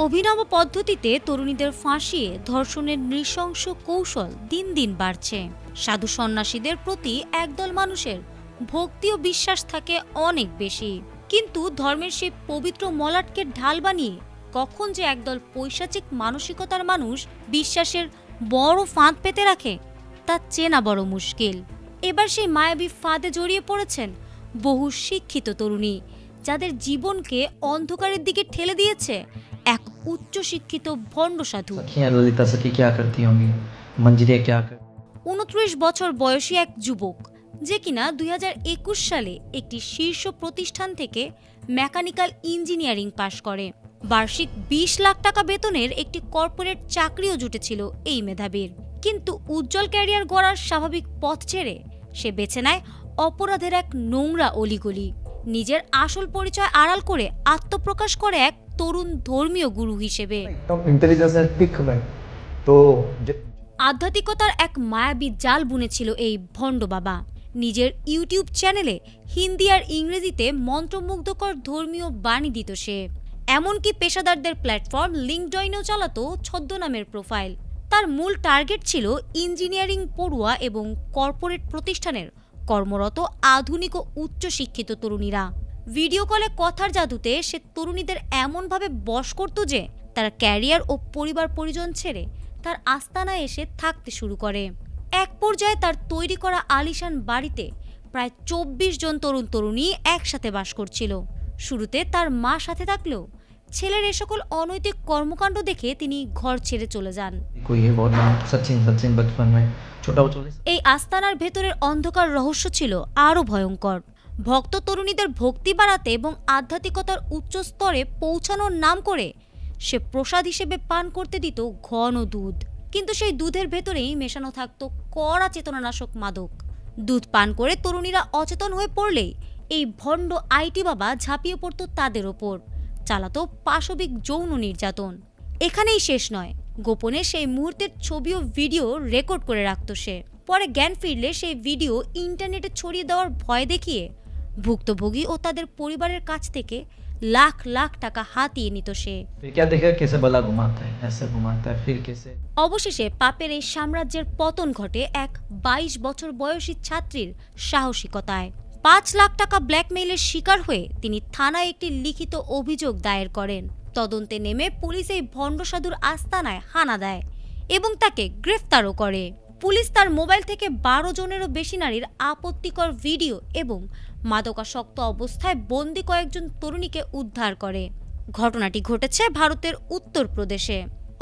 অভিনব পদ্ধতিতে তরুণীদের ফাঁসিয়ে ধর্ষণের নৃশংস কৌশল দিন দিন বাড়ছে। সাধু সন্ন্যাসীদের প্রতি একদল মানুষের ভক্তি ও বিশ্বাস থাকে অনেক বেশি, কিন্তু ধর্মের সেই পবিত্র মলাটকে ঢাল বানিয়ে কখন যে একদল পৈশাচিক মানসিকতার মানুষ বিশ্বাসের বড় ফাঁদ পেতে রাখে তা চেনা বড় মুশকিল। এবার সেই মায়াবী ফাঁদে জড়িয়ে পড়েছেন বহু শিক্ষিত তরুণী, যাদের জীবনকে অন্ধকারের দিকে ঠেলে দিয়েছে এক উচ্চশিক্ষিত ভণ্ড সাধু। 29 বছর বয়সী এক যুবক, যে কিনা 2021 সালে একটি শীর্ষ প্রতিষ্ঠান থেকে মেকানিক্যাল ইঞ্জিনিয়ারিং পাশ করে। বার্ষিক 20 লাখ টাকা বেতনের একটি কর্পোরেট চাকরিও জুটেছিল এই মেধাবীর। কিন্তু উজ্জ্বল ক্যারিয়ার গড়ার স্বাভাবিক পথ ছেড়ে সে বেছে নেয় অপরাধের এক নোংরা অলিগলি। নিজের আসল পরিচয় আড়াল করে আত্মপ্রকাশ করে এক তরুণ ধর্মীয় গুরু হিসেবে। আধ্যাত্মিকতার এক মায়াবী জাল বুনেছিল এই ভণ্ড বাবা। নিজের ইউটিউব চ্যানেলে হিন্দি আর ইংরেজিতে মন্ত্রমুগ্ধকর ধর্মীয় বাণী দিত সে। এমনকি পেশাদারদের প্ল্যাটফর্ম লিঙ্কডইনেও চালাতো ছদ্মনামের প্রোফাইল। তার মূল টার্গেট ছিল ইঞ্জিনিয়ারিং পড়ুয়া এবং কর্পোরেট প্রতিষ্ঠানের কর্মরত আধুনিক ও উচ্চশিক্ষিত তরুণীরা। ভিডিও কলে কথার জাদুতে সে তরুণীদের এমনভাবে বশ করত যে তার ক্যারিয়ার ও পরিবার পরিজন ছেড়ে তার আস্তানায় এসে থাকতে শুরু করে। এক পর্যায়ে তার তৈরি করা আলিশান বাড়িতে প্রায় 24 জন তরুণ তরুণী একসাথে বাস করছিল। শুরুতে তার মা সাথে থাকলেও ছেলের এ সকল অনৈতিক কর্মকাণ্ড দেখে তিনি ঘর ছেড়ে চলে যান। এই আস্তানার ভেতরের অন্ধকার রহস্য ছিল আরও ভয়ঙ্কর। ভক্ত তরুণীদের ভক্তি বাড়াতে এবং আধ্যাত্মিকতার উচ্চ স্তরে পৌঁছানোর নাম করে সে প্রসাদ হিসেবে পান করতে দিত ঘন দুধ। কিন্তু সেই দুধের ভেতরেই মেশানো থাকত কড়া চেতনানাশক মাদক। দুধ পান করে তরুণীরা অচেতন হয়ে পড়লেই এই ভণ্ড আইটি বাবা ঝাঁপিয়ে পড়ত তাদের ওপর, চালাতো পাশবিক যৌন নির্যাতন। এখানেই শেষ নয়, গোপনে সেই মুহূর্তের ছবি ও ভিডিও রেকর্ড করে রাখত সে। পরে জ্ঞান ফিরলে সেই ভিডিও ইন্টারনেটে ছড়িয়ে দেওয়ার ভয় দেখিয়ে ভুক্তভোগী ও তাদের পরিবারের কাছ থেকে লাখ লাখ টাকা হাতিয়ে নিত সে। অবশেষে পাপের এই সাম্রাজ্যের পতন ঘটে এক 22 বছর বয়সী ছাত্রীর সাহসিকতায়। 5 লাখ টাকা ব্ল্যাকমেইলের শিকার হয়ে তিনি থানায় একটি লিখিত অভিযোগ দায়ের করেন। তদন্তে নেমে পুলিশ এই ভণ্ড সাধুর আস্তানায় হানা দেয় এবং তাকে গ্রেফতারও করে। পুলিশ তার মোবাইল থেকে 12 জনেরও বেশি নারীর আপত্তিকর ভিডিও এবং মাদকাসক্ত অবস্থায় বন্দী কয়েকজন তরুণীকে উদ্ধার করে। ঘটনাটি ঘটেছে ভারতের উত্তরপ্রদেশে।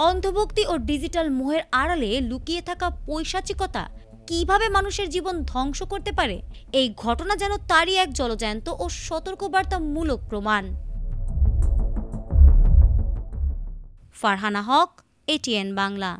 অন্ধভক্তি ও ডিজিটাল মোহের আড়ালে লুকিয়ে থাকা পৈশাচিকতা কিভাবে মানুষের জীবন ধ্বংস করতে পারে, এই ঘটনা যেন তারই এক জলজ্যান্ত ও সতর্কবার্তামূলক প্রমাণ। ফারহানা হক, ATN বাংলা।